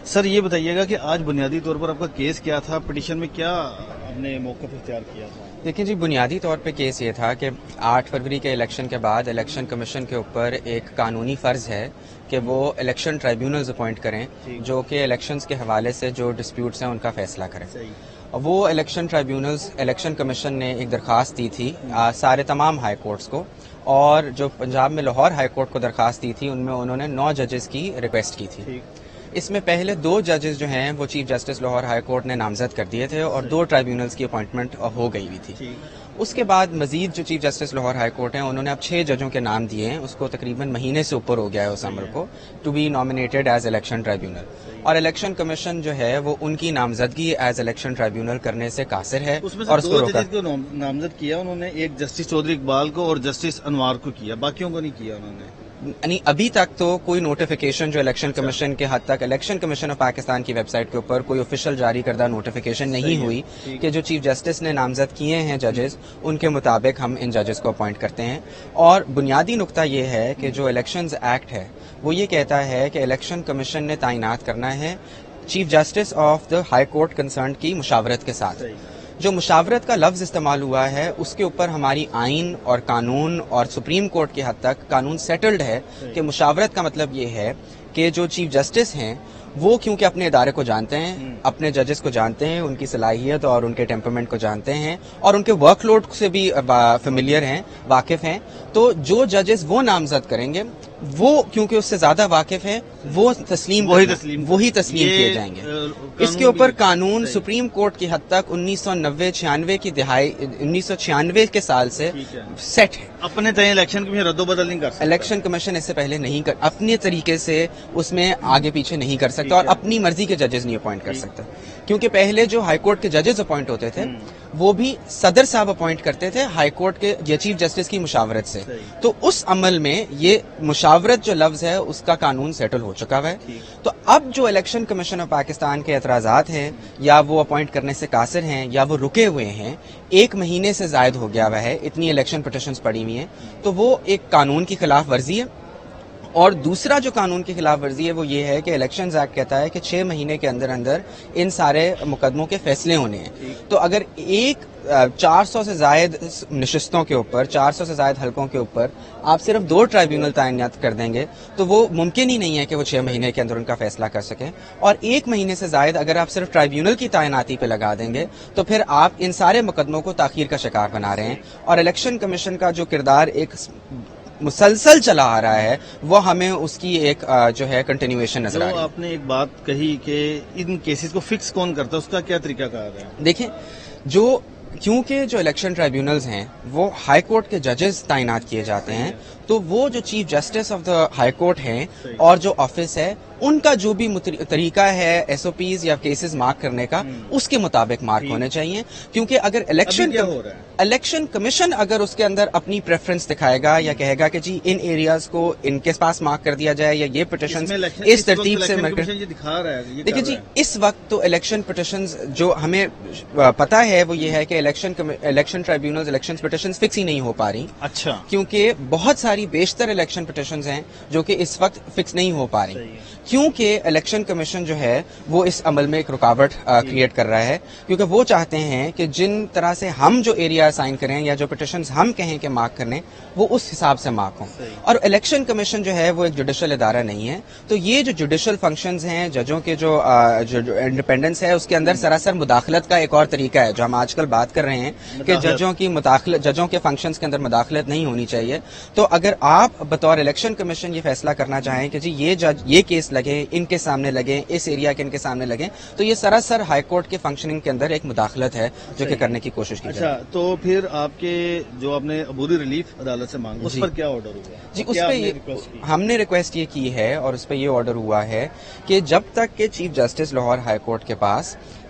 سر یہ بتائیے گا کہ آج بنیادی طور پر آپ کا کیس کیا تھا، پٹیشن میں کیا آپ نے موقف اختیار کیا تھا؟ دیکھیں جی، بنیادی طور پہ کیس یہ تھا کہ 8 فروری کے الیکشن کے بعد الیکشن کمیشن کے اوپر ایک قانونی فرض ہے کہ وہ الیکشن ٹرائیبیونلز اپوائنٹ کریں جو کہ الیکشنز کے حوالے سے جو ڈسپیوٹس ہیں ان کا فیصلہ کریں. وہ الیکشن ٹرائیبیونلز الیکشن کمیشن نے ایک درخواست دی تھی سارے تمام ہائی کورٹس کو، اور جو پنجاب میں لاہور ہائی کورٹ کو درخواست دی تھی ان میں انہوں نے 9 ججز کی ریکویسٹ کی تھی. اس میں پہلے 2 ججز جو ہیں وہ chief justice Lahore high court نے نامزد کر دیے تھے اور 2 ٹرائیبیونلز کی اپوائنٹمنٹ ہو گئی ہوئی تھی. اس کے بعد مزید جو chief justice Lahore high court ہیں انہوں نے اب 6 ججوں کے نام دیے ہیں. اس کو تقریباً مہینے سے اوپر ہو گیا ہے اس عمل کو، to be nominated as election tribunal. اور الیکشن کمیشن جو ہے وہ ان کی نامزدگی ایز الیکشن ٹرائیبیونل کرنے سے قاصر ہے اور اس کو روکا. کو نامزد کیا انہوں نے، ایک جسٹس چودھری اقبال کو اور جسٹس انوار کو کیا، باقیوں کو نہیں کیا انہوں نے. یعنی ابھی تک تو کوئی نوٹیفیکیشن جو الیکشن کمیشن کے حد تک الیکشن کمیشن آف پاکستان کی ویب سائٹ کے اوپر کوئی آفیشیل جاری کردہ نوٹیفیکیشن نہیں ہوئی کہ جو چیف جسٹس نے نامزد کیے ہیں ججز ان کے مطابق ہم ان ججز کو اپوائنٹ کرتے ہیں. اور بنیادی نقطہ یہ ہے کہ جو الیکشنز ایکٹ ہے وہ یہ کہتا ہے کہ الیکشن کمیشن نے تعینات کرنا ہے chief justice of the high court concern کی مشاورت کے ساتھ. جو مشاورت کا لفظ استعمال ہوا ہے اس کے اوپر ہماری آئین اور قانون اور سپریم کورٹ کی حد تک قانون سیٹلڈ ہے کہ مشاورت کا مطلب یہ ہے کہ جو چیف جسٹس ہیں وہ کیونکہ اپنے ادارے کو جانتے ہیں، اپنے ججز کو جانتے ہیں، ان کی صلاحیت اور ان کے ٹیمپرمنٹ کو جانتے ہیں اور ان کے ورک لوڈ سے بھی فیملیئر ہیں، واقف ہیں، تو جو ججز وہ نامزد کریں گے وہ کیونکہ اس سے زیادہ واقف ہیں وہ وہی تسلیم کیے جائیں گے. اس کے اوپر قانون سپریم کورٹ کی حد تک 1996 کی دہائی 1996 کے سال سے سیٹ ہے. اپنے تئیں الیکشن کمیشن رد و بدل نہیں کر سکتا. الیکشن کمیشن اس سے پہلے نہیں اپنے طریقے سے اس میں آگے پیچھے نہیں کر سکتا اور اپنی مرضی کے ججز نہیں اپوائنٹ کر سکتا. کیونکہ پہلے جو ہائی کورٹ کے ججز اپوائنٹ ہوتے تھے وہ بھی صدر صاحب اپوائنٹ کرتے تھے ہائی کورٹ کے یا چیف جسٹس کی مشاورت سے. تو اس عمل میں یہ مشاورت جو لفظ ہے اس کا قانون سیٹل ہو چکا ہے. تو اب جو الیکشن کمیشن آف پاکستان کے اعتراضات ہیں یا وہ اپوائنٹ کرنے سے قاصر ہیں یا وہ رکے ہوئے ہیں، 1 مہینے سے زائد ہو گیا ہوا ہے، اتنی الیکشن پٹیشنز پڑی ہوئی ہیں، تو وہ ایک قانون کی خلاف ورزی ہے. اور دوسرا جو قانون کی خلاف ورزی ہے وہ یہ ہے کہ الیکشنز ایکٹ کہتا ہے کہ 6 مہینے کے اندر اندر ان سارے مقدموں کے فیصلے ہونے ہیں. تو اگر 400 سے زائد نشستوں کے اوپر 400 سے زائد حلقوں کے اوپر آپ صرف 2 ٹرائیبیونل تعینات کر دیں گے تو وہ ممکن ہی نہیں ہے کہ وہ 6 مہینے کے اندر ان کا فیصلہ کر سکیں. اور 1 مہینے سے زائد اگر آپ صرف ٹرائیبیونل کی تعیناتی پہ لگا دیں گے تو پھر آپ ان سارے مقدموں کو تاخیر کا شکار بنا رہے ہیں. اور الیکشن کمیشن کا جو کردار ایک مسلسل چلا آ رہا ہے وہ ہمیں اس کی ایک جو ہے کنٹینیویشن نظر آ رہی ہے. آپ نے ایک بات کہی کہ ان کیسز کو فکس کون کرتا ہے، اس کا کیا طریقہ کار ہے؟ دیکھیں، کیونکہ جو الیکشن ٹرائیبیونلز ہیں وہ ہائی کورٹ کے ججز تعینات کیے جاتے ہیں، تو وہ جو chief justice of the high court ہیں اور جو آفس ہے ان کا جو بھی طریقہ ہے ایس او پیز یا کیسز مارک کرنے کا اس کے مطابق مارک ہونے چاہیے. کیونکہ اگر الیکشن کمیشن اگر اس کے اندر اپنی پریفرنس دکھائے گا یا کہے گا کہ جی ان ایریاز کو ان کے پاس مارک کر دیا جائے یا یہ پٹیشن اس ترتیب سے دیکھیے جی، اس وقت تو الیکشن پٹیشنز جو ہمیں پتا ہے وہ یہ ہے کہ election tribunals election petitions fix ہی نہیں ہو پا رہی. اچھا. کیونکہ بہت ساری بیشتر الیکشن پٹیشنز ہیں جو کہ اس وقت فکس نہیں ہو پا رہی کیونکہ الیکشن کمیشن جو ہے وہ اس عمل میں ایک رکاوٹ کریٹ کر رہا ہے. کیونکہ وہ چاہتے ہیں کہ جن طرح سے ہم جو ایریا اسائن کریں یا جو پٹیشنز ہم کہیں کہ مارک کرنے وہ اس حساب سے مارک ہوں. اور الیکشن کمیشن جو ہے وہ ایک جوڈیشل ادارہ نہیں ہے. تو یہ جو جوڈیشل فنکشنز ہیں، ججوں کے جو انڈیپینڈنس ہے اس کے اندر سراسر مداخلت کا ایک اور طریقہ ہے جو ہم آج کل بات کر رہے ہیں کہ ججوں کے فنکشنز کے اندر مداخلت نہیں ہونی چاہیے. تو اگر آپ بطور الیکشن کمیشن یہ فیصلہ کرنا چاہیں کہ جی یہ کیس لگے ان کے سامنے لگیں، اس ایریا کے ان کے سامنے لگیں، تو یہ سراسر ہائی کورٹ کے فنکشننگ کے اندر ایک مداخلت ہے جو کہ کرنے کی کوشش کی جائے. اچھا، تو پھر آپ کے جو آپ نے عبوری ریلیف عدالت سے مانگا اس پر کیا آرڈر ہوا؟ جی، اس پہ ہم نے ریکویسٹ یہ کی ہے اور اس پہ یہ آرڈر ہوا ہے کہ جب تک کہ chief justice Lahore high court کے پاس